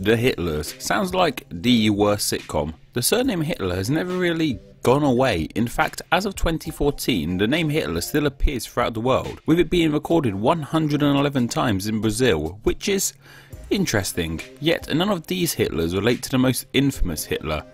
The Hitlers sounds like the worst sitcom. The surname Hitler has never really gone away. In fact, as of 2014, the name Hitler still appears throughout the world, with it being recorded 111 times in Brazil, which is interesting. Yet none of these Hitlers relate to the most infamous Hitler,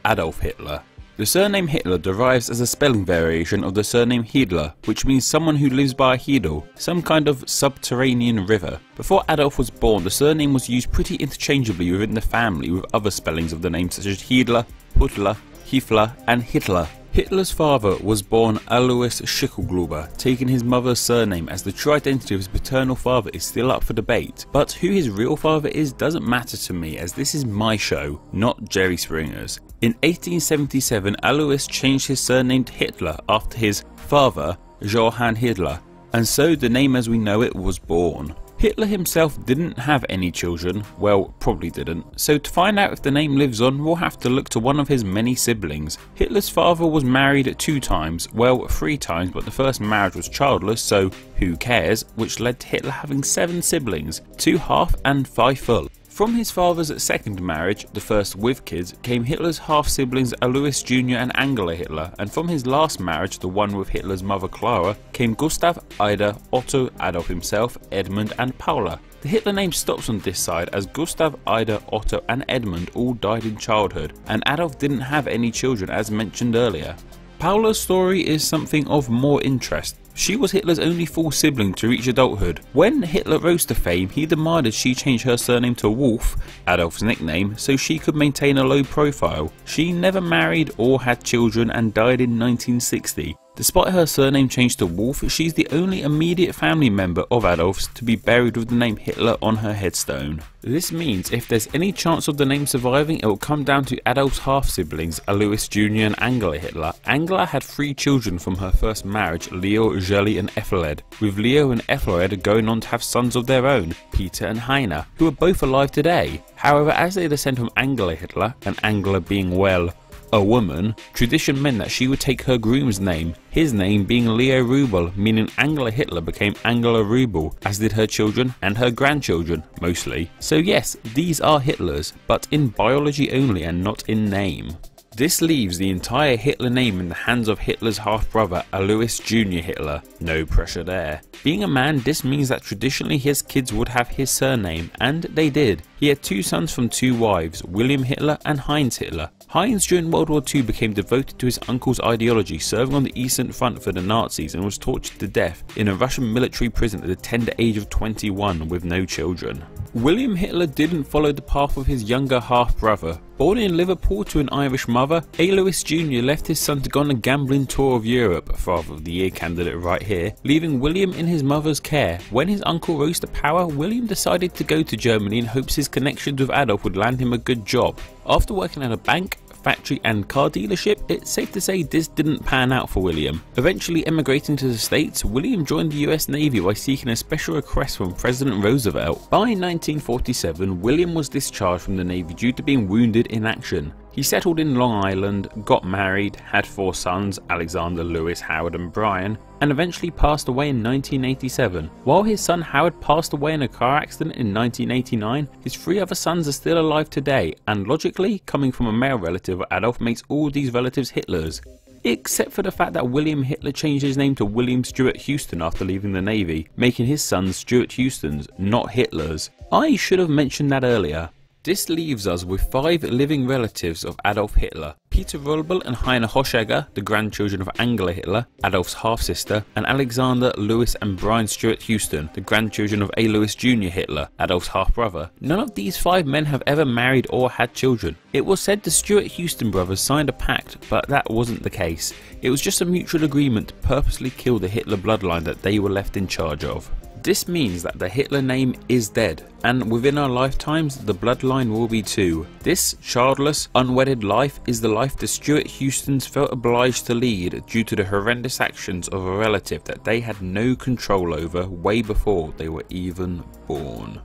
Adolf Hitler. The surname Hitler derives as a spelling variation of the surname Hiedler, which means someone who lives by a Hiedel, some kind of subterranean river. Before Adolf was born, the surname was used pretty interchangeably within the family with other spellings of the name such as Hiedler, Huttler, Hiefler and Hitler. Hitler's father was born Alois Schicklgruber, taking his mother's surname, as the true identity of his paternal father is still up for debate. But who his real father is doesn't matter to me, as this is my show, not Jerry Springer's. In 1877, Alois changed his surname to Hitler after his father, Johann Hitler, and so the name as we know it was born. Hitler himself didn't have any children, well, probably didn't, so to find out if the name lives on, we'll have to look to one of his many siblings. Hitler's father was married 2 times, well, 3 times, but the first marriage was childless, so who cares, which led to Hitler having 7 siblings, 2 half and 5 full. From his father's second marriage, the first with kids, came Hitler's half-siblings Alois Jr. and Angela Hitler, and from his last marriage, the one with Hitler's mother Clara, came Gustav, Ida, Otto, Adolf himself, Edmund and Paula. The Hitler name stops on this side as Gustav, Ida, Otto and Edmund all died in childhood, and Adolf didn't have any children as mentioned earlier. Paula's story is something of more interest. She was Hitler's only full sibling to reach adulthood. When Hitler rose to fame, he demanded she change her surname to Wolf, Adolf's nickname, so she could maintain a low profile. She never married or had children and died in 1960. Despite her surname change to Wolf, she's the only immediate family member of Adolf's to be buried with the name Hitler on her headstone. This means if there's any chance of the name surviving, it will come down to Adolf's half-siblings, Alois Jr. and Angela Hitler. Angela had 3 children from her first marriage, Leo, Jelly and Ethelred, with Leo and Ethelred going on to have sons of their own, Peter and Heine, who are both alive today. However, as they descend from Angela Hitler, and Angela being, well, a woman, tradition meant that she would take her groom's name, his name being Leo Rubel, meaning Angela Hitler became Angela Rubel, as did her children and her grandchildren, mostly. So yes, these are Hitlers, but in biology only and not in name. This leaves the entire Hitler name in the hands of Hitler's half-brother Alois Jr. Hitler. No pressure there. Being a man, this means that traditionally his kids would have his surname, and they did. He had 2 sons from 2 wives, William Hitler and Heinz Hitler. Heinz during World War II became devoted to his uncle's ideology, serving on the Eastern Front for the Nazis, and was tortured to death in a Russian military prison at the tender age of 21 with no children. William Hitler didn't follow the path of his younger half-brother. Born in Liverpool to an Irish mother, Alois Jr. left his son to go on a gambling tour of Europe, Father of the Year candidate right here, leaving William in his mother's care. When his uncle rose to power, William decided to go to Germany in hopes his connections with Adolf would land him a good job. After working at a bank, factory and car dealership, it's safe to say this didn't pan out for William. Eventually emigrating to the States, William joined the US Navy by seeking a special request from President Roosevelt. By 1947, William was discharged from the Navy due to being wounded in action. He settled in Long Island, got married, had 4 sons, Alexander, Lewis, Howard and Brian, and eventually passed away in 1987. While his son Howard passed away in a car accident in 1989, his 3 other sons are still alive today, and logically, coming from a male relative of Adolf makes all these relatives Hitlers. Except for the fact that William Hitler changed his name to William Stuart Houston after leaving the Navy, making his sons Stuart Houstons, not Hitlers. I should have mentioned that earlier. This leaves us with 5 living relatives of Adolf Hitler: Peter Rubel and Heine Hoschegger, the grandchildren of Angela Hitler, Adolf's half-sister, and Alexander, Lewis and Brian Stuart Houston, the grandchildren of Alois Jr. Hitler, Adolf's half-brother. None of these 5 men have ever married or had children. It was said the Stuart Houston brothers signed a pact, but that wasn't the case. It was just a mutual agreement to purposely kill the Hitler bloodline that they were left in charge of. This means that the Hitler name is dead, and within our lifetimes the bloodline will be too. This childless, unwedded life is the life the Stuart Houstons felt obliged to lead due to the horrendous actions of a relative that they had no control over way before they were even born.